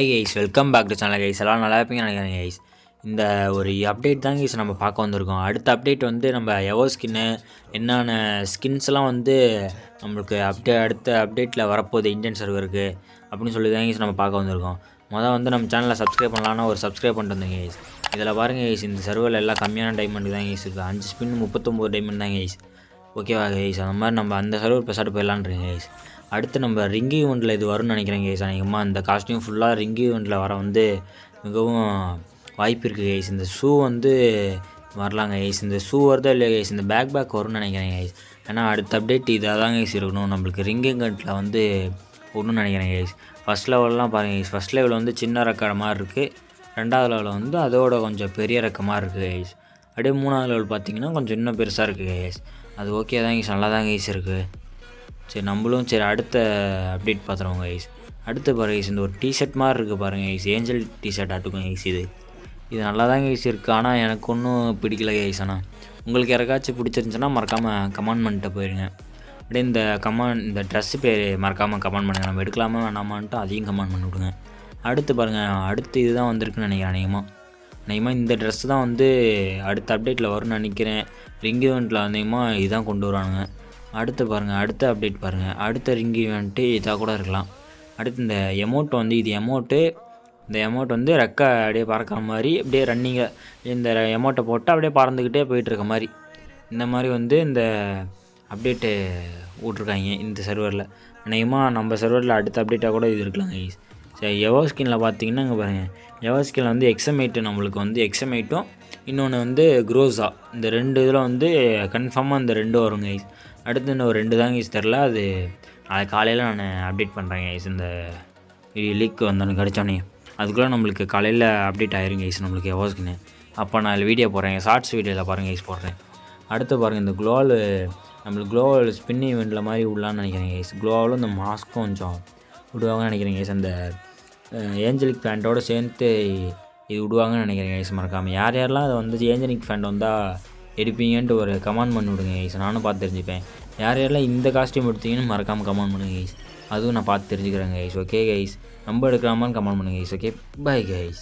Hi guys, welcome back to channel guys. எல்லாம் நல்லா இருப்பீங்க நினைக்கிறேன் கைஸ். இந்த ஒரு அப்டேட் தான் கைஸ் நம்ம பார்க்க வந்திருக்கோம். அடுத்த அப்டேட் வந்து நம்ம எவோ ஸ்கின்னு என்னென்ன ஸ்கின்ஸ்லாம் வந்து நம்மளுக்கு அடுத்த அப்டேட்டில் வரப்போகுது இந்தியன் சர்வருக்கு அப்படின்னு சொல்லி தான் கைஸ் நம்ம பார்க்க வந்திருக்கோம். வந்து நம்ம சேனலை சப்ஸ்கிரைப் பண்ணலான்னா ஒரு சப்ஸ்கிரைப் பண்ணிட்டு வந்தேங்க கைஸ். இதில் பாருங்கள் கைஸ், இந்த சர்வரில் எல்லாம் கம்மியான டைமண்ட் தான் கைஸ் இருக்குது. 5 ஸ்பின் 39 டைமண்ட் தான் கைஸ். ஓகேவா கைஸ், அந்த மாதிரி நம்ம அந்த சர்வர் பெருசாட்டு போயிடலான்றீங்க கைஸ். அடுத்து நம்ம ரிங்கி ஈவெண்ட்டில் இது வரும்னு நினைக்கிறேன் கைஸ். அநேகமாக இந்த காஸ்ட்யூம் ஃபுல்லாக ரிங்கி ஈவெண்ட்டில் வர வந்து மிகவும் வாய்ப்பு இருக்குது கைஸ். இந்த ஷூ வந்து வரலாங்க கைஸ். இந்த ஷூ வருதோ இல்லையா கைஸ், இந்த பேக் வரும்னு நினைக்கிறேன் கைஸ். ஏன்னா அடுத்த அப்டேட் இதாக தான் கைஸ் இருக்கணும். நம்மளுக்கு ரிங்கி ஈவெண்ட்டில் வந்து ஒன்றும் நினைக்கிறேன் கைஸ். ஃபஸ்ட் லெவல்லாம் பாருங்கள் கைஸ். ஃபஸ்ட் லெவலில் வந்து சின்ன ரெக்கார்டு மாதிரி இருக்குது. 2வது லெவலில் வந்து அதோட கொஞ்சம் பெரிய ரெக்கமாக இருக்குது கைஸ். அப்படியே 3வது லெவல் பார்த்திங்கன்னா கொஞ்சம் இன்னும் பெருசாக இருக்குது கைஸ். அது ஓகே தான் கைஸ், நல்லா தான் கைஸ் இருக்குது. சரி, நம்மளும் அடுத்த அப்டேட் பார்த்துருவோங்க கைஸ். அடுத்து பாருங்க கைஸ், இந்த ஒரு டிஷர்ட் மாதிரி இருக்குது பாருங்கள் கைஸ். ஏஞ்சல் டிஷர்ட் ஆட்டுக்கும் கைஸ். இது நல்லா தான் கைஸ் இருக்குது. ஆனால் எனக்கு ஒன்றும் பிடிக்கல கைஸ். ஆனால் உங்களுக்கு யாருக்காச்சும் பிடிச்சிருந்துச்சுன்னா மறக்காமல் கமெண்ட் பண்ணிட்டு போயிடுங்க. அப்படியே இந்த ட்ரெஸ்ஸு பேர் மறக்காமல் கமெண்ட் பண்ணுங்கள். நம்ம எடுக்கலாமா வேணாமான்ட்டு அதையும் கமெண்ட் பண்ணி விடுங்க. அடுத்து பாருங்கள், அடுத்து இதுதான் வந்திருக்குன்னு நினைக்கிறேன். அநேகமாக இந்த ட்ரெஸ்ஸு தான் வந்து அடுத்த அப்டேட்டில் வரும்னு நினைக்கிறேன். ரிங் ஈவெண்ட்டில் அநேகமாக இதுதான் கொண்டு வருவானுங்க. அடுத்து பாருங்கள், அடுத்த அப்டேட் பாருங்கள். அடுத்த ரிங் ஈவெண்ட்டு இதாக கூட இருக்கலாம். அடுத்து இந்த எமௌண்ட் வந்து இந்த எமௌண்ட் வந்து ரெக்கை அப்படியே பறக்கிற மாதிரி அப்படியே ரன்னிங்கை இந்த எமௌண்ட்டை போட்டு அப்படியே பறந்துக்கிட்டே போயிட்டுருக்க மாதிரி இந்த மாதிரி வந்து இந்த அப்டேட்டு விட்ருக்காங்க இந்த சர்வரில். அநேகமாக நம்ம சர்வரில் அடுத்த அப்டேட்டாக கூட இது இருக்கலாம் கைஸ். சரி, எவோ ஸ்கின்னில் பார்த்தீங்கன்னா இங்கே பாருங்கள், எவோ ஸ்கின்னில் வந்து எக்ஸமேட்டு நம்மளுக்கு வந்து எக்ஸமேட்டும் இன்னொன்று வந்து க்ரோஸா, இந்த 2 இதில் வந்து கன்ஃபார்மாக இந்த 2 வருங்க கைஸ். அடுத்து இன்னும் 2 தான் கைஸ் தெரில. அது நாளைக்கு காலையில் நான் அப்டேட் பண்ணுறேன் கைஸ். இந்த லீக் வந்தோன்னு கிடச்சோன்னே அதுக்குள்ளே நம்மளுக்கு காலையில் அப்டேட் ஆயிருங்க கைஸ் நம்மளுக்கு எவோ ஸ்கின்னு. அப்போ நான் வீடியோ போடுறேன், ஷார்ட்ஸ் வீடியோவில் பாருங்கள் கைஸ் போடுறேன். அடுத்து பாருங்கள், இந்த நம்மளுக்கு க்ளோவல் ஸ்பின் ஈவெண்ட்டில் மாதிரி விடலான்னு நினைக்கிறேன் கைஸ். க்ளோவலும் இந்த மாஸ்க்கும் கொஞ்சம் விடுவாங்கன்னு நினைக்கிறேன் கைஸ். அந்த ஏஞ்சலிக் ஃபேண்டோடு சேர்த்து இது விடுவாங்கன்னு நினைக்கிறேன் கைஸ். மறக்காமல் யாரெல்லாம் அதை வந்து ஏஞ்சலிக் ஃபேண்ட் வந்தால் எடுப்பீங்கன்ட்டு ஒரு கமெண்ட் பண்ணி விடுங்க கைஸ். நானும் பார்த்து தெரிஞ்சுப்பேன். யாரெல்லாம் இந்த காஸ்ட்யூம் எடுத்தீங்கன்னு மறக்காமல் கமெண்ட் பண்ணுங்க கைஸ். அதுவும் நான் பார்த்து தெரிஞ்சுக்கிறேன் கைஸ். ஓகே கைஸ், நம்ம எடுக்கலாமான்னு கமெண்ட் பண்ணுங்க கைஸ். Okay, bye guys.